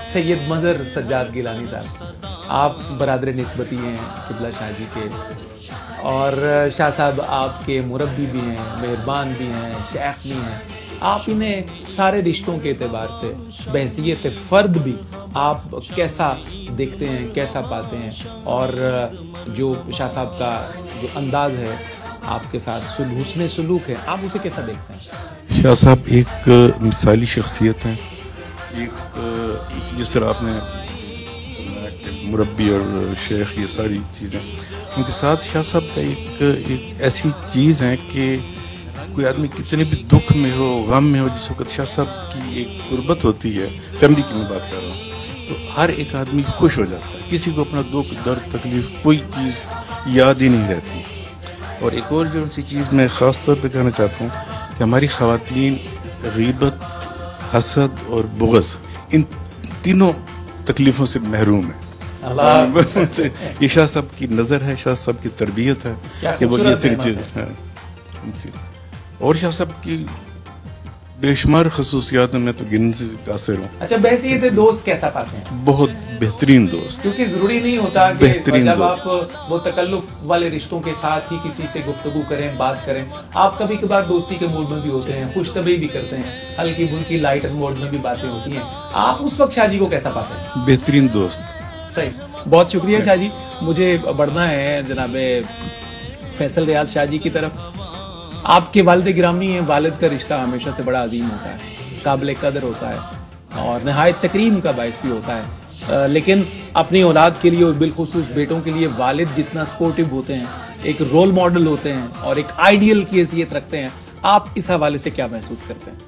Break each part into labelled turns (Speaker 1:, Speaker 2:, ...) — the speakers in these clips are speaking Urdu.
Speaker 1: سید مظہر سجاد گیلانی صاحب، آپ برادر نسبتی ہیں قبلہ شاہ جی کے، اور شاہ صاحب آپ کے مربی بھی ہیں، مہربان بھی ہیں، شیخ بھی ہیں. آپ انہیں سارے رشتوں کے اعتبار سے بحیثیت فرد بھی آپ کیسا دیکھتے ہیں، کیسا پاتے ہیں، اور جو شاہ صاحب کا جو انداز ہے آپ کے ساتھ حسن سلوک ہے، آپ اسے کیسا دیکھتے ہیں؟
Speaker 2: شاہ صاحب ایک مثالی شخصیت ہیں. ایک جس طرح آپ نے مربی اور شیخ یہ ساری چیزیں ان کے ساتھ شاہ صاحب کا ایک ایسی چیز ہے کہ کوئی آدمی کتنے بھی دکھ میں ہو، غم میں ہو، جس وقت شاہ صاحب کی ایک قربت ہوتی ہے، فیملی کی میں بات کر رہا ہوں، تو ہر ایک آدمی خوش ہو جاتا ہے. کسی کو اپنا دکھ درد تکلیف کوئی چیز یاد ہی نہیں رہتی. اور ایک اور جو سی چیز میں خاص طور پہ کہنا چاہتا ہوں کہ ہماری خواتین غیبت، حسد اور بغض ان تینوں تکلیفوں سے محروم ہیں. یہ شاہ صاحب کی نظر ہے، شاہ صاحب کی تربیت ہے کہ وہ یہ صرف چیز ہے. اور شاہ صاحب کی بے شمار خصوصیات میں تو گننے سے قاصر ہوں.
Speaker 1: اچھا، بحیثیت دوست کیسا پاتے ہیں؟
Speaker 2: بہت بہترین دوست.
Speaker 1: کیونکہ ضروری نہیں ہوتا کہ
Speaker 2: بہترین
Speaker 1: جب
Speaker 2: دوست.
Speaker 1: آپ وہ تکلف والے رشتوں کے ساتھ ہی کسی سے گفتگو کریں، بات کریں. آپ کبھی کبھار دوستی کے موڈ میں بھی ہوتے ہیں، خوش طبعی بھی کرتے ہیں، ہلکی پھلکی لائٹر موڈ میں بھی باتیں ہوتی ہیں. آپ اس وقت شاہ جی کو کیسا پاتے ہیں؟
Speaker 2: بہترین دوست.
Speaker 1: صحیح، بہت شکریہ شاہ جی. مجھے بڑھنا ہے جناب فیصل ریاض شاہ جی کی طرف. آپ کے والد گرامی ہیں، والد کا رشتہ ہمیشہ سے بڑا عظیم ہوتا ہے، قابل قدر ہوتا ہے اور نہایت تکریم کا باعث بھی ہوتا ہے. لیکن اپنی اولاد کے لیے اور بالخصوص بیٹوں کے لیے والد جتنا سپورٹو ہوتے ہیں، ایک رول ماڈل ہوتے ہیں اور ایک آئیڈیل کی حیثیت رکھتے ہیں، آپ اس حوالے سے کیا محسوس کرتے ہیں؟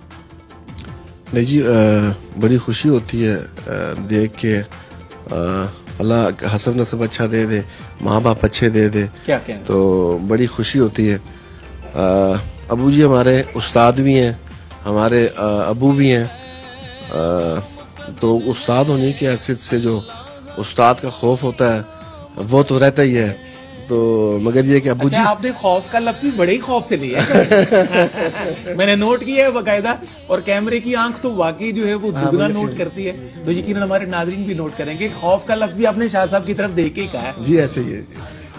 Speaker 3: نہیں جی، بڑی خوشی ہوتی ہے دیکھ کے. اللہ حسب نسب اچھا دے دے، ماں باپ اچھے دے دے،
Speaker 1: کیا کہیں؟
Speaker 3: تو بڑی خوشی ہوتی ہے. ابو جی ہمارے استاد بھی ہیں، ہمارے ابو بھی ہیں. تو استاد ہونے کی حیثیت سے جو استاد کا خوف ہوتا ہے وہ تو رہتا ہی ہے. تو مگر یہ کہ ابو جی،
Speaker 1: آپ نے خوف کا لفظ بھی بڑے ہی خوف سے لیا ہے. میں نے نوٹ کیا ہے باقاعدہ، اور کیمرے کی آنکھ تو واقعی جو ہے وہ دگنا نوٹ کرتی ہے، تو یقیناً ہمارے ناظرین بھی نوٹ کریں گے. خوف کا لفظ بھی آپ نے شاہ صاحب کی طرف دیکھ کے ہی کہا ہے.
Speaker 3: جی ایسے ہی ہے.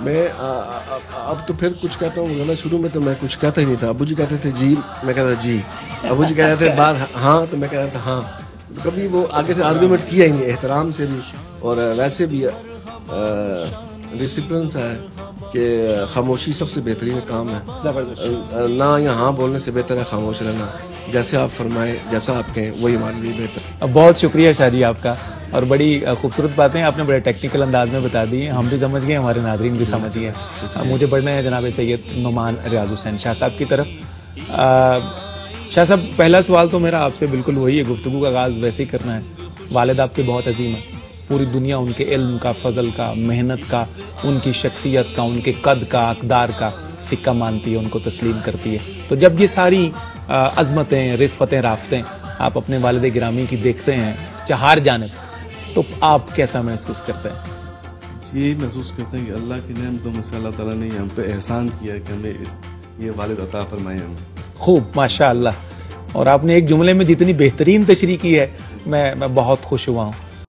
Speaker 3: میں اب تو پھر کچھ کہتا ہوں، ورنہ شروع میں تو میں کچھ کہتا ہی نہیں تھا. ابو جی کہتے تھے جی، میں کہتا جی. ابو جی کہتے تھے بار ہاں، تو میں کہتا تھا ہاں. کبھی وہ آگے سے آرگومنٹ کیا ہی نہیں، احترام سے بھی اور ویسے بھی ڈسپلن ہے کہ خاموشی سب سے بہترین کام ہے. نہ یہاں بولنے سے بہتر ہے خاموش رہنا. جیسے آپ فرمائیں، جیسا آپ کہیں، وہی ہمارے لیے بہتر.
Speaker 1: بہت شکریہ شاہ جی آپ کا، اور بڑی خوبصورت باتیں آپ نے بڑے ٹیکنیکل انداز میں بتا دی ہیں. ہم بھی سمجھ گئے، ہمارے ناظرین بھی سمجھ گئے. مجھے بڑھنا ہے جناب سید نعمان ریاض حسین شاہ صاحب کی طرف. شاہ صاحب، پہلا سوال تو میرا آپ سے بالکل وہی ہے، گفتگو کا آغاز ویسے ہی کرنا ہے. والد آپ کے بہت عظیم ہیں، پوری دنیا ان کے علم کا، فضل کا، محنت کا، ان کی شخصیت کا، ان کے قد کا، اقدار کا سکہ مانتی ہے، ان کو تسلیم کرتی ہے. تو جب یہ ساری عظمتیں، رفتیں، رافتیں آپ اپنے والد گرامی کی دیکھتے ہیں چہار جانب، تو آپ کیسا محسوس کرتے ہیں؟
Speaker 2: یہی محسوس کرتے ہیں کہ اللہ کی نعمتوں میں سے اللہ تعالیٰ نے ہم پہ احسان کیا کہ ہمیں یہ والد عطا فرمائے ہمیں.
Speaker 1: خوب، ماشاء اللہ. اور آپ نے ایک جملے میں جتنی بہترین تشریح کی ہے، میں بہت خوش ہوا ہوں.